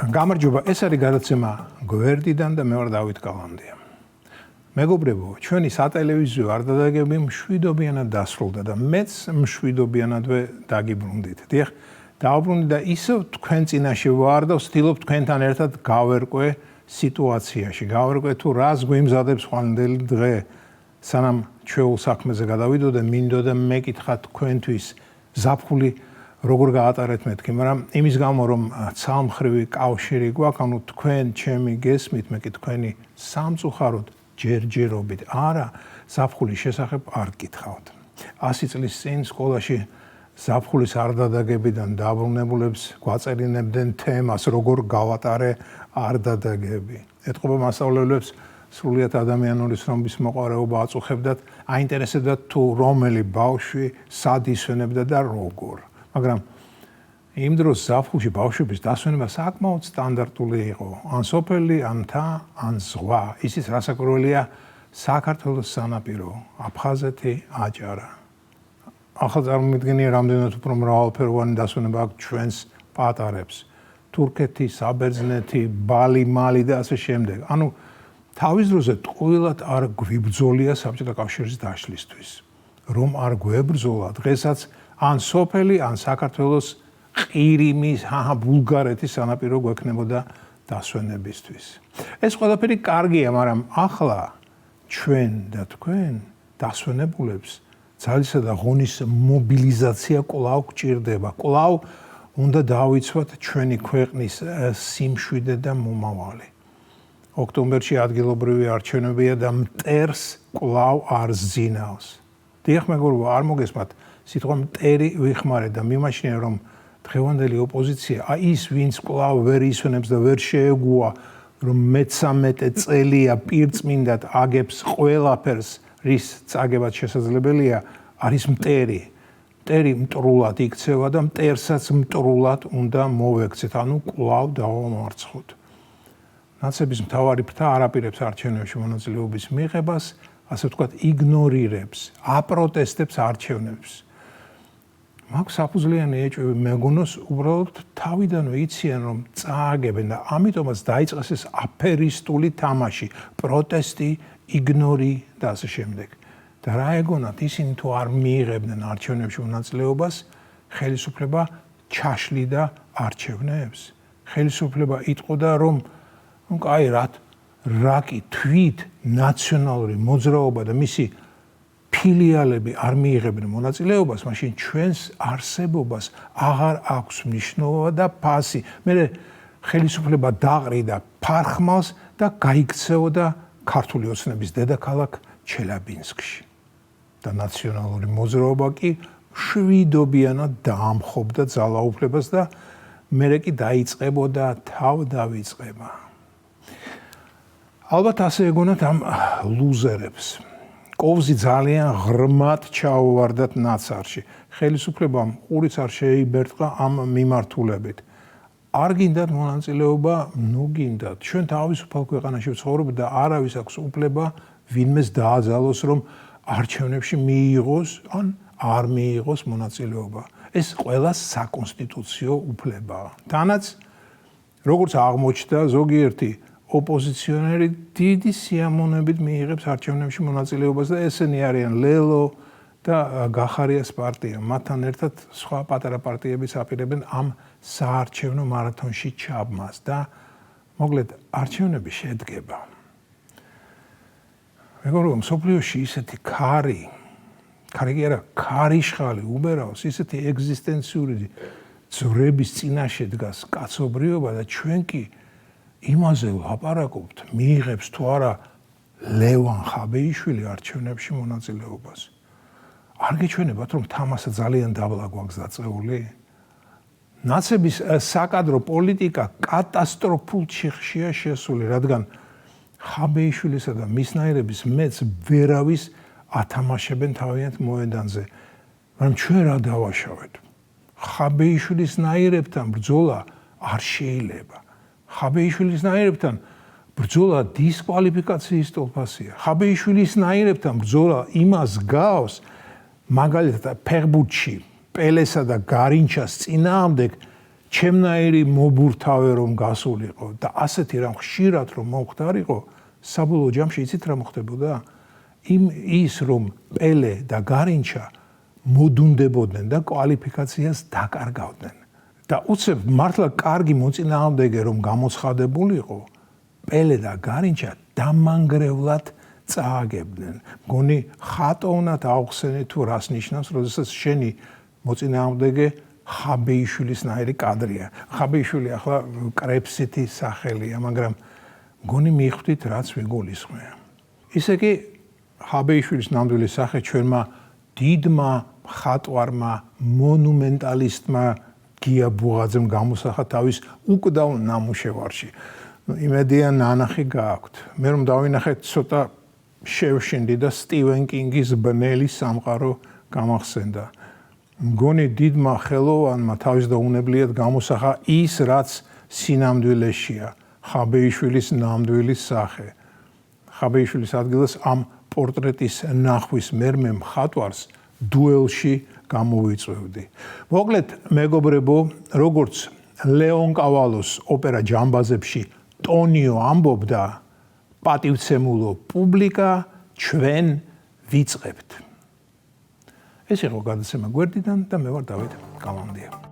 გამარჯობა, ეს არის გადაცემა გვერდიდან და მე ვარ დავით კალანდია. მეგობრებო, ჩვენი სატელევიზიო არდადეგები მშვიდობიანად დასრულდა და მეც მშვიდობიანადვე დაგიბრუნდით. დიახ, დავბრუნდი და ისევ თქვენ წინაშე ვარ და ვცდილობ თქვენთან ერთად გავერკვე სიტუაციაში. გავერკვე თუ რას გვიმზადებს ხვალინდელი დღე, სანამ ჩვეულ საქმეზე გადავიდოდე, მინდოდა მეკითხა თქვენთვის ზაფხული როგორ გაატარეთ მეთქი, მაგრამ იმის გამო რომ ცალმხრივი კავშირი გვაქვს, ანუ თქვენ ჩემი გესმით, მე კი თქვენი სამწუხაროდ ჯერჯერობით არა ზაფხულის შესახებ არ გკითხავთ. 100 წლის წინ სკოლაში ზაფხულის არდადეგებიდან დაბრუნებულებს გვაწერინებდნენ თემას როგორ გავატარე არდადაგები. ეთყობა მასწავლებლებს სრულიად ადამიანური ცნობის მოყვარეობა აწუხებდათ, აინტერესებდათ თუ რომელი ბავშვი სად ისვენებდა და როგორ. მაგრამ იმ დროს ზაფხულში ბავშვების დასვენება საკმაოდ სტანდარტული იყო. ან სოფელი, ან მთა, ან ზღვა. ისიც რასაკვირველია, საქართველოს სანაპირო, აფხაზეთი, აჭარა. ახლა წარმოვიდგინე რამდენად უფრო მრავალფეროვანი დასვენება აქვს ჩვენს პატარებს. თურქეთი, საბერძნეთი, ბალი, მალი და ასე შემდეგ. ანუ თავის დროზე ტყუილად არ გვიბრძოლია საბჭოთა კავშირის დაშლისთვის. რომ არ გვებრძოლა დღესაც ან სოფელი, ან საქართველოს ყირიმის, ბულგარეთის სანაპირო გვექნებოდა დასვენებისთვის. ეს ყველაფერი კარგია, მაგრამ ახლა ჩვენ და თქვენ დასვენებულებს ძალისა და ღონის მობილიზაცია კვლავ გჭირდება. კვლავ უნდა დავიცვათ ჩვენი ქვეყნის სიმშვიდე და მომავალი. ოქტომბერში ადგილობრივი არჩევნებია და მტერს კვლავ არ ზინავს. დიახ, მეგობრებო, არ მოგესმათ სიტყვა მტერი ვიხმარეთ და მიმაჩნია რომ დღევანდელი ოპოზიცია ის ვინც კვლავ ვერ ისვენებს და ვერ შეეგუა რომ მე-13 წელია პირწმინდად აგებს ყველაფერს რის წაგებად შესაძლებელია არის მტერი. მტერი მტრულად იქცევა და მტერსაც მტრულად უნდა მოვექცეთ, ანუ კვლავ დავამარცხოთ. ნაცების მთავარი ფრთა არ აპირებს არჩევნებში მონაწილეობის მიღებას, ასე ვთქვათ, იგნორირებს, აპროტესტებს არჩევნებს. მაქვს საფუძვლიანი ეჭვი მეგონოს უბრალოდ თავიდანვე იციან რომ წააგებენ და ამიტომაც დაიწყეს ეს აფერისტული თამაში, პროტესტი, იგნორი და ასე შემდეგ. და რა ეგონათ ისინი თუ არ მიიღებდნენ არჩევნებში მონაწილეობას, ხელისუფლება ჩაშლიდა არჩევნებს. ხელისუფლება იტყოდა რომ კაი რა კი თვით ნაციონალური მოძრაობა და მისი ფილიალები არ მიიღებენ მონაწილეობას, მაშინ ჩვენს არსებობას აღარ აქვს მნიშვნელობა და ფასი. მე ხელისუფლება დაყრიდა ფარხმალს და გაიქცეოდა ქართული ოცნების დედაქალაქ ჩელაბინსკში. და ნაციონალური მოძრაობა კი შვიდობიანად დაამხობდა ძალაუფლებას და მერე კი დაიწყებოდა თავდავიწყება. ალბათ ასე ეგონათ ამ ლუზერებს. კოვზი ძალიან ღრმად ჩაუვარდათ ნაცარში. ხელისუფლებამ ყურიც არ შეიბერტყა ამ მიმართულებით. არ გინდათ მონაწილეობა, ნუ გინდათ. ჩვენ თავისუფალ ქვეყანაში ვცხოვრობთ და არავის აქვს უფლება ვინმეს დააძალოს, რომ არჩევნებში მიიღოს ან არ მიიღოს მონაწილეობა. ეს ყველას საკონსტიტუციო უფლებაა. თანაც როგორც აღმოჩნდა ზოგიერთი ოპოზიციონერი დიდი სიამოვნებით მიიღებს არჩევნებში მონაწილეობას და ესენი არიან ლელო და გახარიას პარტია. მათთან ერთად სხვა პატარა პარტიებიც აპირებენ ამ საარჩევნო მარათონში ჩაბმას და მოკლედ არჩევნები შედგება. მეგობრებო, მსოფლიოში ისეთი ქარი კი არა, ქარიშხალი უბერავს, ისეთი ეგზისტენციური ძვრების წინაშე დგას კაცობრიობა და ჩვენ კი იმაზე ვლაპარაკობთ, მიიღებს თუ არა ლევან ხაბეიშვილი არჩევნებში მონაწილეობას. არ გეჩვენებათ, რომ თამასა ძალიან დაბლა გვაქვს დაწეული? ნაცების საკადრო პოლიტიკა კატასტროფულ ჩიხშია შესული, რადგან ხაბეიშვილისა და მისნაირების მეც ვერავის ათამაშებენ თავიანთ მოედანზე. მაგრამ ჩვენ რა დავაშავეთ? ხაბეიშვილის ნაირებთან ბრძოლა არ შეიძლება. ხაბეიშვილის ნაირებთან ბრძოლა დისკვალიფიკაციის სტოლფასია. ხაბეიშვილის ნაირებთან ბრძოლა იმას გავს, მაგალითად ფეხბურთში პელესა და გარინჩას წინააღმდეგ ჩემნაირი მობურთავე რომ გასულიყო და ასეთი რამ ხშირად რომ მომხდარიყო, საბოლოო ჯამში იცით რა მოხდებოდა? ის რომ პელე და გარინჩა მოდუნდებოდნენ და კვალიფიკაციას დაკარგავდნენ. და უცებ მართლა კარგი მოწინააღმდეგე რომ გამოცხადებულიყო, პელე და გარინჩა დამანგრევლად წააგებდნენ. მგონი ხატოვნად აუხსენე თუ რას ნიშნავს, როდესაც შენი მოწინააღმდეგე ხაბეიშვილისნაირი კადრია. ხაბეიშვილი ახლა კრეფსითი სახელია, მაგრამ მგონი მიხვდით რაც ვიგულისხმე. ისე კი ხაბეიშვილის ნამდვილი სახე ჩვენმა დიდმა მხატვარმა, მონუმენტალისტმა გია ბუღაძემ გამოსახა თავის უკვდავ ნამუშევარში. იმედია ნანახი გააქვთ. მე რომ დავინახეთ ცოტა შევშინდი და სტივენ კინგის ბნელი სამყარო გამახსენდა. მგონი დიდმა ხელოვანმა თავის დაუნებლიად გამოსახა ის, რაც სინამდვილეშია, ხაბეიშვილის ნამდვილი სახე. ხაბეიშვილის ადგილას ამ პორტრეტის ნახვის მერმე მხატვარს დუელში გამოვიწვევდი. მოკლედ, მეგობრებო, როგორც ლეონ კავალოს ოპერა ჯამბაზებში ტონიო ამბობდა, პატივცემულო პუბლიკა, ჩვენ ვიწყებთ. ეს იყო გადაცემა გვერდიდან და მე ვარ დავით კალანდია.